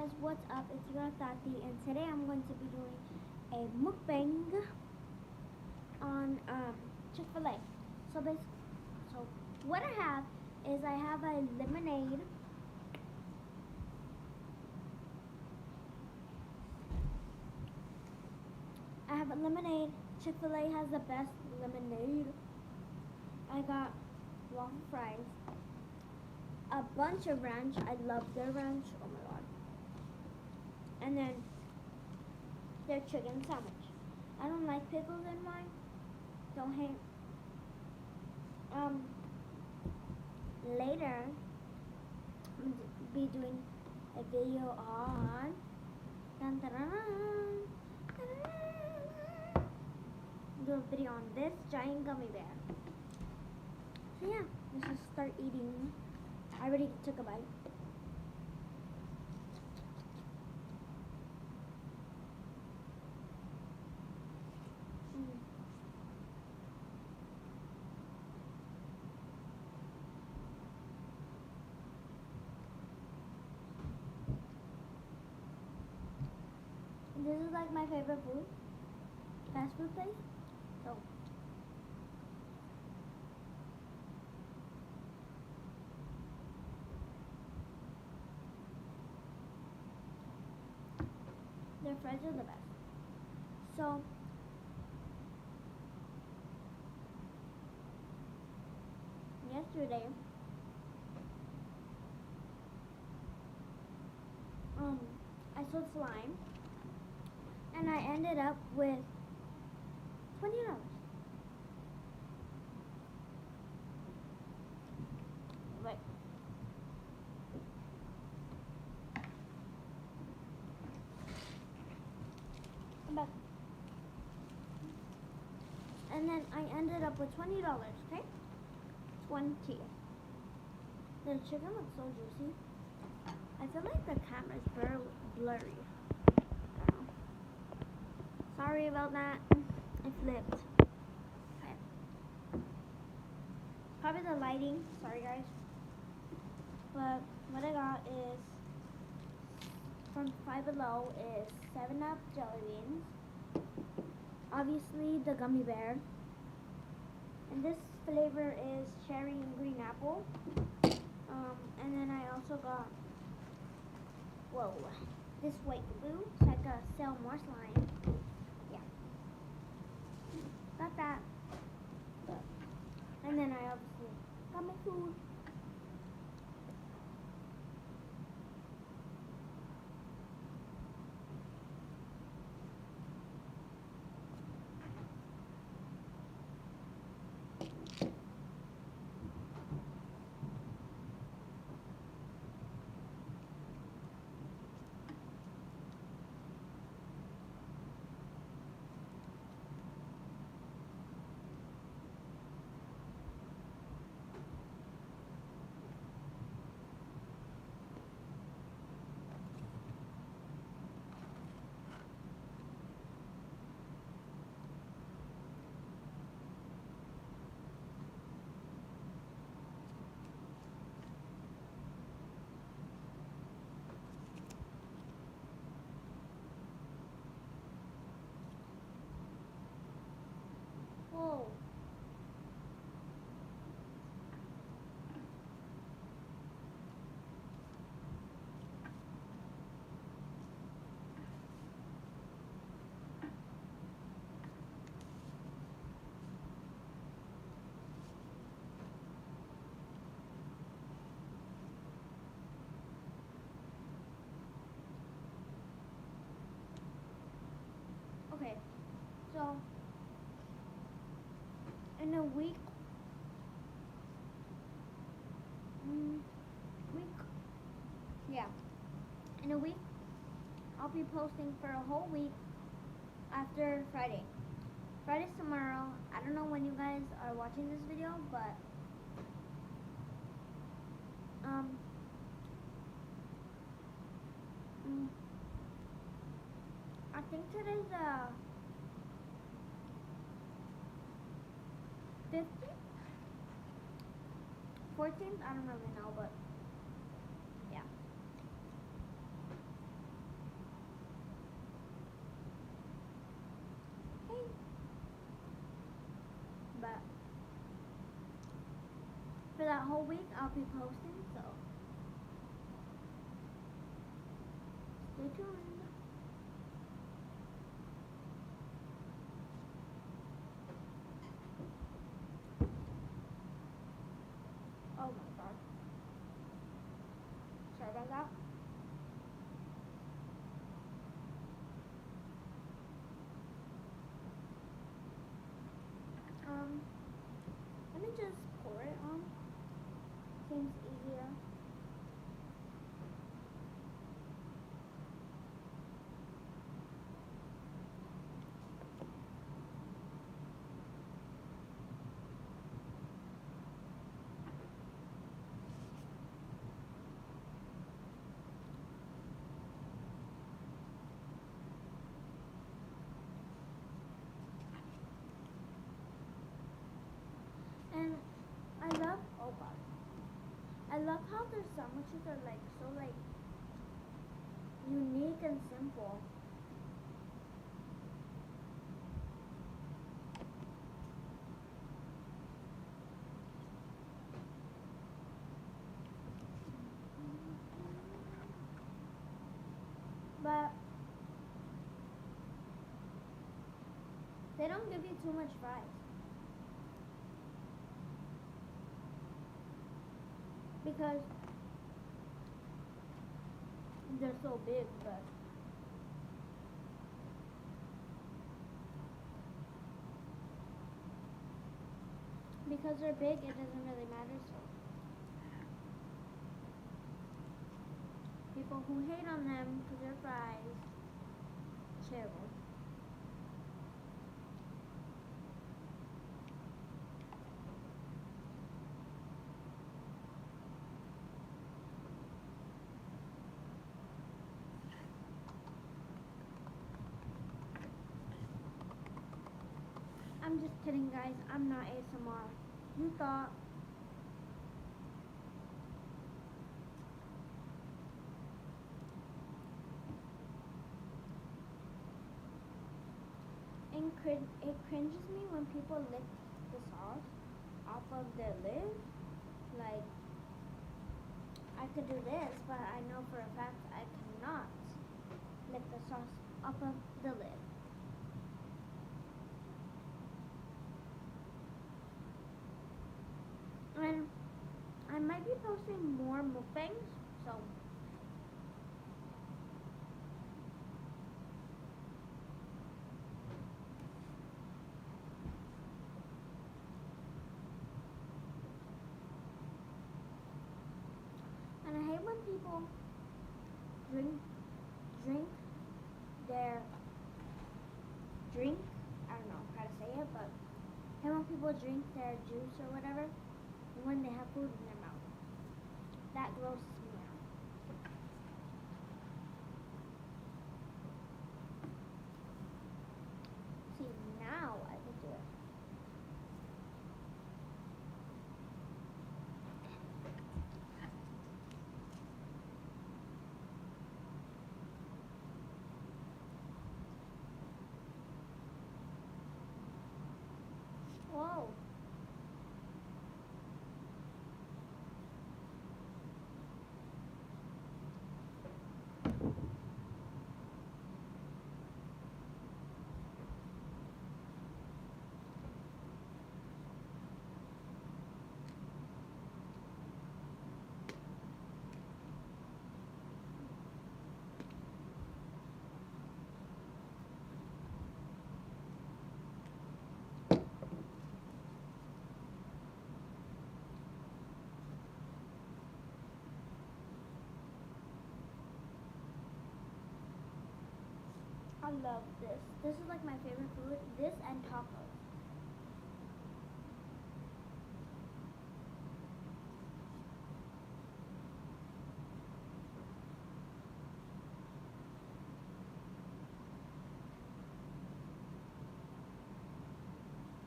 guys, what's up? It's your Tati, and today I'm going to be doing a mukbang on Chick-fil-A. So what I have is I have a lemonade. I have a lemonade. Chick-fil-A has the best lemonade. I got waffle fries, a bunch of ranch. I love their ranch. Oh my god. And then their chicken sandwich. I don't like pickles in mine. Don't hate. Later, I'm going to be doing a video on dun, dun, dun, dun, dun, do a video on this giant gummy bear. So yeah, let's just start eating. I already took a bite. This is like my favorite food, fast food place. So their fries are the best. So yesterday, I sold slime, and I ended up with $20. Wait. Come back. And then I ended up with $20, okay? 20. The chicken looks so juicy. I feel like the camera is very blurry. I don't know. Sorry about that. It flipped. Okay. Probably the lighting. Sorry guys. But what I got is from Five Below is 7-Up jelly beans. Obviously the gummy bear. And this flavor is cherry and green apple. And then I also got this white glue so I could sell more slime. Yeah. Got that. And then I obviously got my food. Whoa. Okay, so in a week, yeah, in a week, I'll be posting for a whole week after Friday. Friday's tomorrow. I don't know when you guys are watching this video, but I think today's 15th, 14th. I don't really know, but yeah. that whole week I'll be posting, so stay tuned. Oh my god. Sorry about that. Let me just pour it on. Seems easier. And I love, oh god, I love how their sandwiches are like so like unique and simple. But they don't give you too much fries. Because they're so big, but because they're big, it doesn't really matter. So people who hate on them because they're fries, chill. I'm just kidding, guys. I'm not ASMR. You thought. It cringes me when people lick the sauce off of their lid. Like, I could do this, but I know for a fact I cannot lick the sauce off of the lid. And I might be posting more mukbangs, so and I hate when people drink their drink. I don't know how to say it, but I hate when people drink their juice or whatever when they have food in their mouth. That grosses me out. See, now I can do it. Whoa. I love this. This is like my favorite food. This and tacos.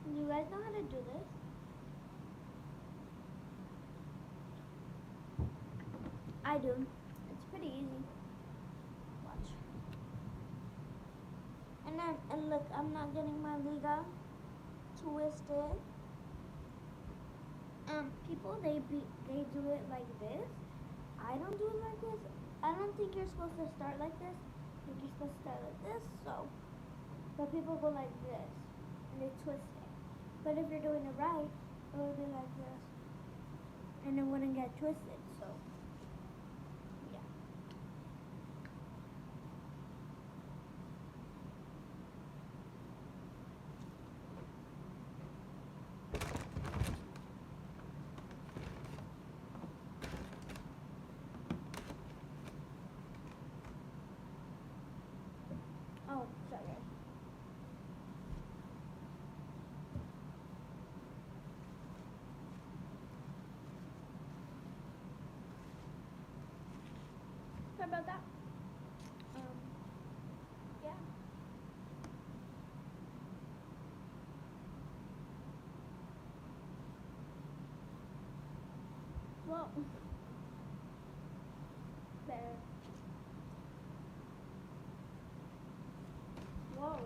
Do you guys know how to do this? I do. It's pretty easy. Watch. And look, I'm not getting my liga twisted. People they do it like this. I don't do it like this. I don't think you're supposed to start like this. I think you're supposed to start like this. So, but people go like this and they twist it. But if you're doing it right, it would be like this, and it wouldn't get twisted. So, yeah. Oh, sorry. Sorry about that. Yeah. Well, better. Whoa.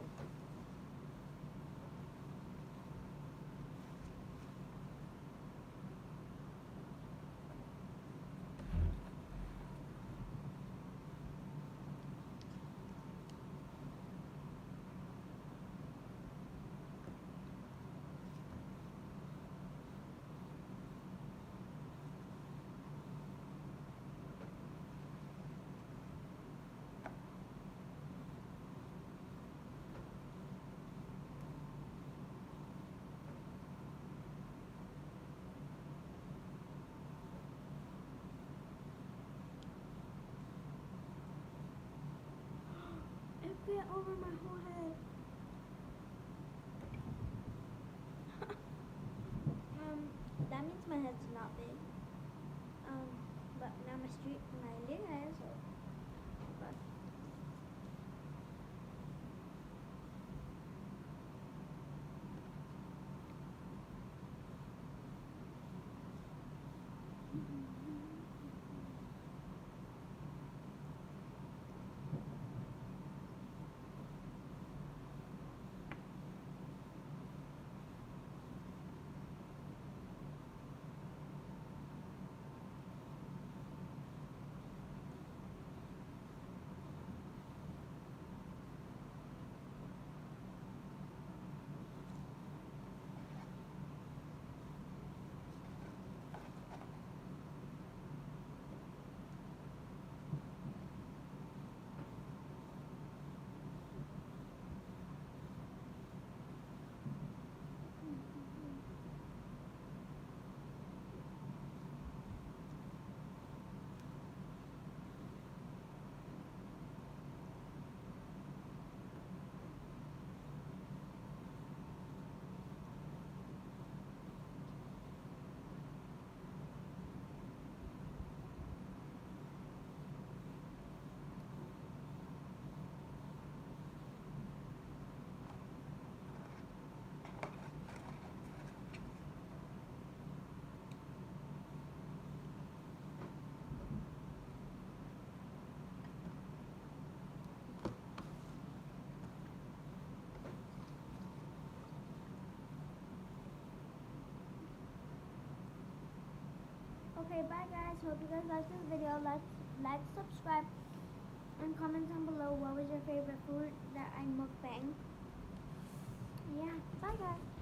It fit over my whole head. That means my head's not big. But now my leg is. But okay, bye guys. Hope you guys liked this video. Like, subscribe, and comment down below what was your favorite food that I mukbang. Yeah, bye guys.